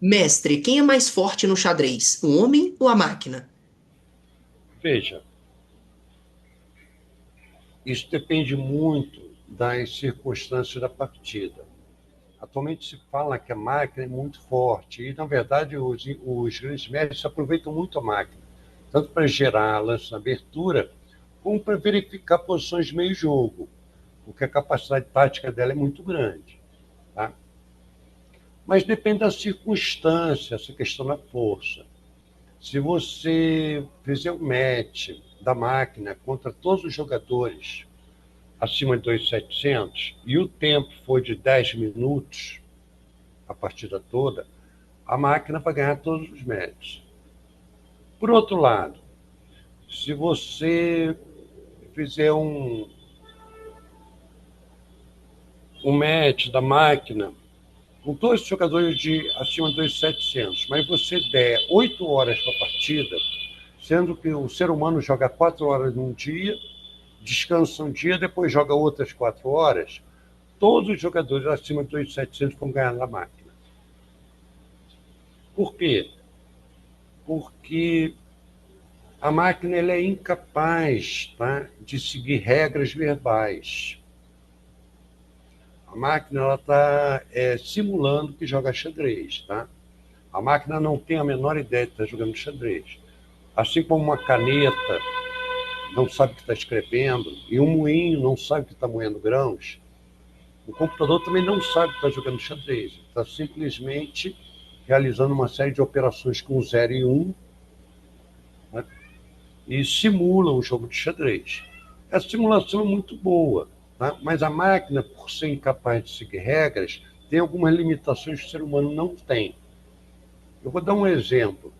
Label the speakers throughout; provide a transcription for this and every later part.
Speaker 1: Mestre, quem é mais forte no xadrez, o homem ou a máquina?
Speaker 2: Veja, isso depende muito das circunstâncias da partida. Atualmente se fala que a máquina é muito forte e, na verdade, os grandes mestres aproveitam muito a máquina, tanto para gerar lance na abertura, como para verificar posições de meio jogo, porque a capacidade tática dela é muito grande. Tá? Mas depende da circunstância, essa questão da força. Se você fizer um match da máquina contra todos os jogadores acima de 2.700 e o tempo for de 10 minutos, a partida toda, a máquina vai ganhar todos os matches. Por outro lado, se você fizer um match da máquina com todos os jogadores de acima de 2.700, mas você der 8 horas para a partida, sendo que o ser humano joga 4 horas num dia, descansa um dia, depois joga outras 4 horas, todos os jogadores acima de 2.700 vão ganhar na máquina. Por quê? Porque a máquina ela é incapaz, tá, de seguir regras verbais. A máquina está simulando que joga xadrez. Tá? A máquina não tem a menor ideia de estar jogando xadrez. Assim como uma caneta não sabe o que está escrevendo e um moinho não sabe que está moendo grãos, o computador também não sabe que está jogando xadrez. Está simplesmente realizando uma série de operações com 0 e 1, um, né? E simula um jogo de xadrez. A simulação é muito boa, tá? Mas a máquina, por ser incapaz de seguir regras, tem algumas limitações que o ser humano não tem. Eu vou dar um exemplo.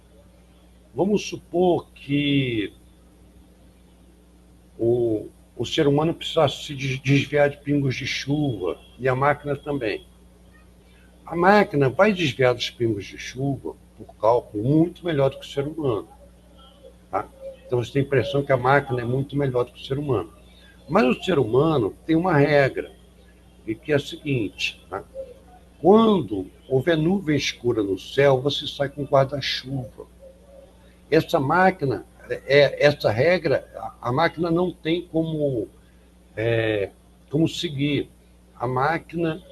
Speaker 2: Vamos supor que o ser humano precisasse se desviar de pingos de chuva, e a máquina também. A máquina vai desviar dos pingos de chuva, por cálculo, muito melhor do que o ser humano. Tá? Então você tem a impressão que a máquina é muito melhor do que o ser humano. Mas o ser humano tem uma regra, e que é a seguinte: tá? Quando houver nuvem escura no céu, você sai com guarda-chuva. Essa máquina, essa regra, a máquina não tem como seguir. A máquina,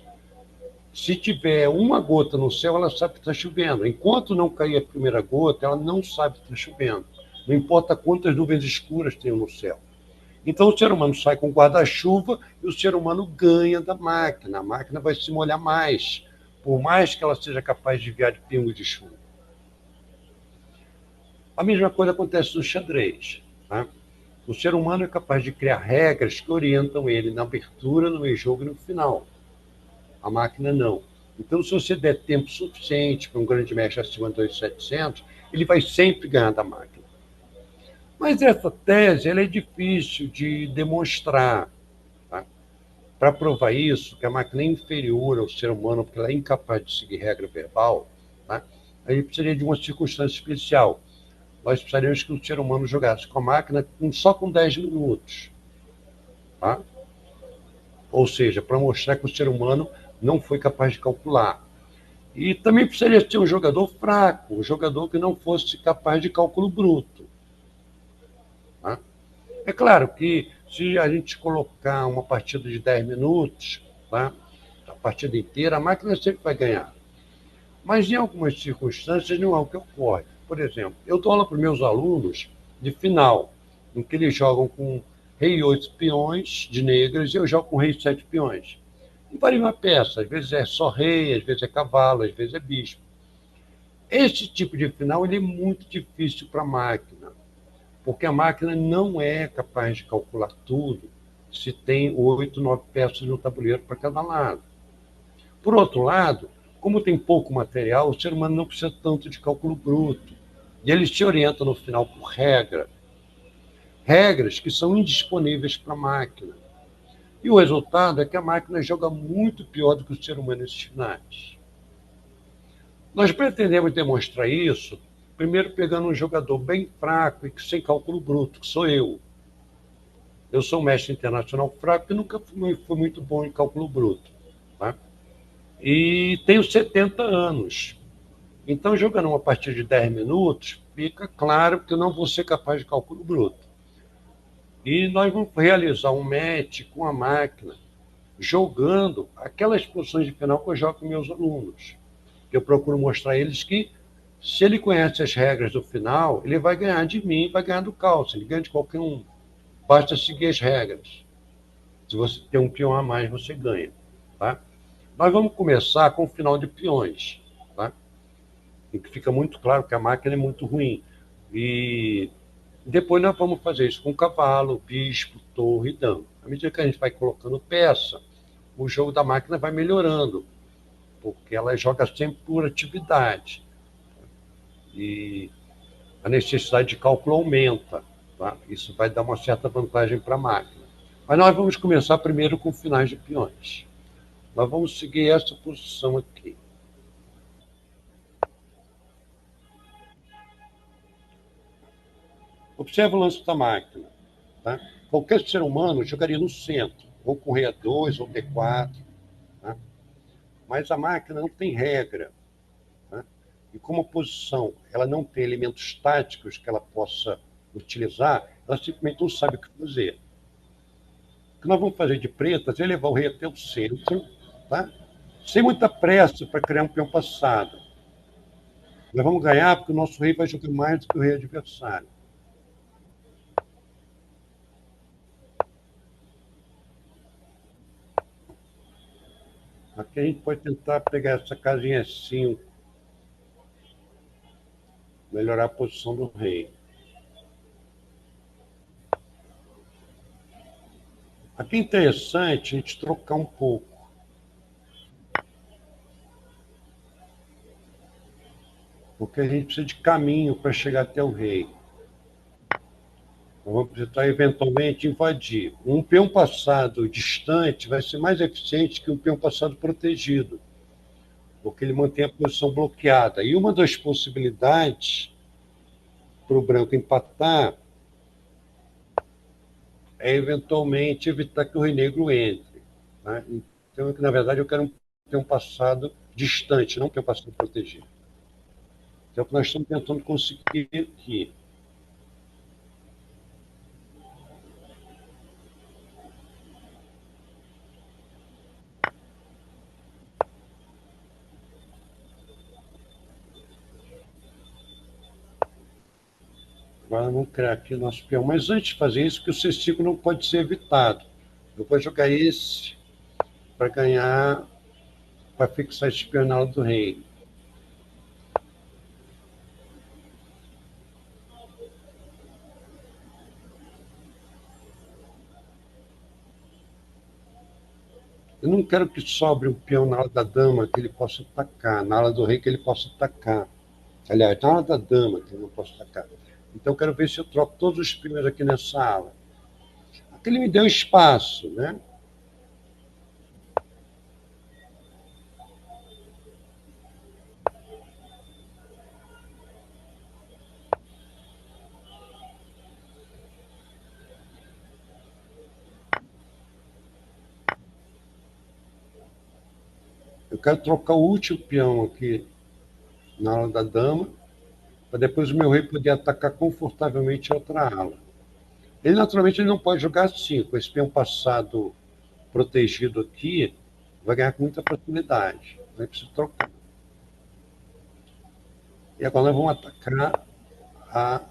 Speaker 2: se tiver uma gota no céu, ela sabe que está chovendo. Enquanto não cair a primeira gota, ela não sabe que está chovendo. Não importa quantas nuvens escuras tem no céu. Então o ser humano sai com guarda-chuva e o ser humano ganha da máquina. A máquina vai se molhar mais, por mais que ela seja capaz de enviar de pingo de chuva. A mesma coisa acontece no xadrez. Tá? O ser humano é capaz de criar regras que orientam ele na abertura, no meio jogo e no final. A máquina não. Então, se você der tempo suficiente para um grande mestre acima de 2.700, ele vai sempre ganhar da máquina. Mas essa tese ela é difícil de demonstrar. Tá? Para provar isso, que a máquina é inferior ao ser humano, porque ela é incapaz de seguir regra verbal, tá? A gente precisaria de uma circunstância especial. Nós precisaríamos que o ser humano jogasse com a máquina só com 10 minutos. Tá? Ou seja, para mostrar que o ser humano não foi capaz de calcular. E também precisaria ter um jogador fraco, um jogador que não fosse capaz de cálculo bruto. Tá? É claro que se a gente colocar uma partida de 10 minutos, tá? A partida inteira, a máquina sempre vai ganhar. Mas em algumas circunstâncias não é o que ocorre. Por exemplo, eu dou aula para os meus alunos de final, em que eles jogam com rei 8 peões de negras e eu jogo com rei 7 peões. E varia uma peça, às vezes é só rei, às vezes é cavalo, às vezes é bispo. Esse tipo de final ele é muito difícil para a máquina, porque a máquina não é capaz de calcular tudo se tem 8, 9 peças no tabuleiro para cada lado. Por outro lado, como tem pouco material, o ser humano não precisa tanto de cálculo bruto. E ele se orienta no final por regra. Regras que são indisponíveis para a máquina. E o resultado é que a máquina joga muito pior do que o ser humano nesses finais. Nós pretendemos demonstrar isso, primeiro pegando um jogador bem fraco e sem cálculo bruto, que sou eu. Eu sou um mestre internacional fraco e nunca fui muito bom em cálculo bruto. Tá? E tenho 70 anos. Então, jogando uma partida de 10 minutos, fica claro que eu não vou ser capaz de cálculo bruto. E nós vamos realizar um match com a máquina, jogando aquelas posições de final que eu jogo com meus alunos. Eu procuro mostrar a eles que, se ele conhece as regras do final, ele vai ganhar de mim, vai ganhar do calço, ele ganha de qualquer um. Basta seguir as regras. Se você tem um peão a mais, você ganha. Tá? Nós vamos começar com o final de peões, tá? Em que fica muito claro que a máquina é muito ruim. E depois nós vamos fazer isso com cavalo, bispo, torre e dama. À medida que a gente vai colocando peça, o jogo da máquina vai melhorando, porque ela joga sempre por atividade. E a necessidade de cálculo aumenta. Tá? Isso vai dar uma certa vantagem para a máquina. Mas nós vamos começar primeiro com finais de peões. Nós vamos seguir essa posição aqui. Observe o lance da máquina. Tá? Qualquer ser humano jogaria no centro, ou com rei A2 ou D4. Tá? Mas a máquina não tem regra. Tá? E como a posição ela não tem elementos táticos que ela possa utilizar, ela simplesmente não sabe o que fazer. O que nós vamos fazer de pretas é levar o rei até o centro, tá? Sem muita pressa para criar um peão passado. Nós vamos ganhar porque o nosso rei vai jogar mais do que o rei adversário. Aqui a gente pode tentar pegar essa casinha 5, melhorar a posição do rei. Aqui é interessante a gente trocar um pouco. Porque a gente precisa de caminho para chegar até o rei. Nós vamos precisar, eventualmente, invadir. Um peão passado distante vai ser mais eficiente que um peão passado protegido, porque ele mantém a posição bloqueada. E uma das possibilidades para o branco empatar é, eventualmente, evitar que o rei negro entre. Tá? Então, na verdade, eu quero um peão passado distante, não um peão passado protegido. É o que nós estamos tentando conseguir aqui. Agora vamos criar aqui o nosso peão. Mas antes de fazer isso, que o C5 não pode ser evitado. Eu vou jogar esse para ganhar, para fixar esse peão na ala do rei. Eu não quero que sobre um peão na ala da dama que ele possa atacar, na ala do rei que ele possa atacar. Aliás, na ala da dama que ele não possa atacar. Então eu quero ver se eu troco todos os peões aqui nessa ala. Aqui ele me deu espaço, né? Eu quero trocar o último peão aqui na ala da dama, para depois o meu rei poder atacar confortavelmente a outra ala. Ele, naturalmente, ele não pode jogar assim, com esse peão passado protegido aqui, vai ganhar com muita facilidade. Vai precisar trocar. E agora nós vamos atacar a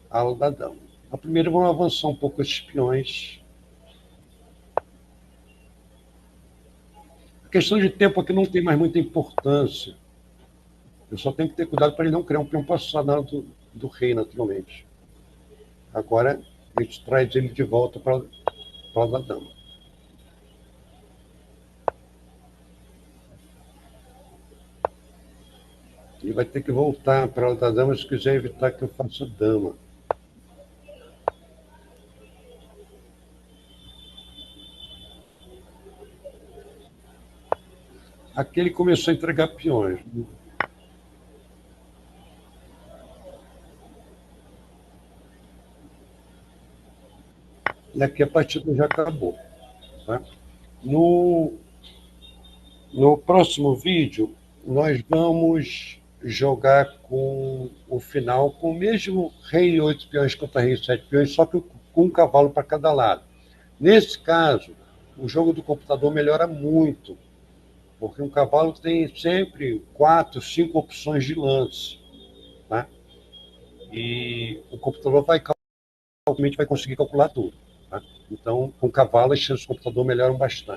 Speaker 2: ala da dama. A primeira vamos avançar um pouco esses peões. A questão de tempo aqui não tem mais muita importância. Eu só tenho que ter cuidado para ele não criar um peão passado na ala do rei, naturalmente. Agora, a gente traz ele de volta para a ala da dama. Ele vai ter que voltar para a ala da dama se quiser evitar que eu faça dama. Aqui ele começou a entregar peões. E aqui a partida já acabou. Tá? No próximo vídeo, nós vamos jogar com o final com o mesmo rei 8 peões contra rei 7 peões, só que com um cavalo para cada lado. Nesse caso, o jogo do computador melhora muito, porque um cavalo tem sempre 4, 5 opções de lance, né? E o computador vai conseguir calcular tudo. Tá? Então, com cavalo, as chances do computador melhoram bastante.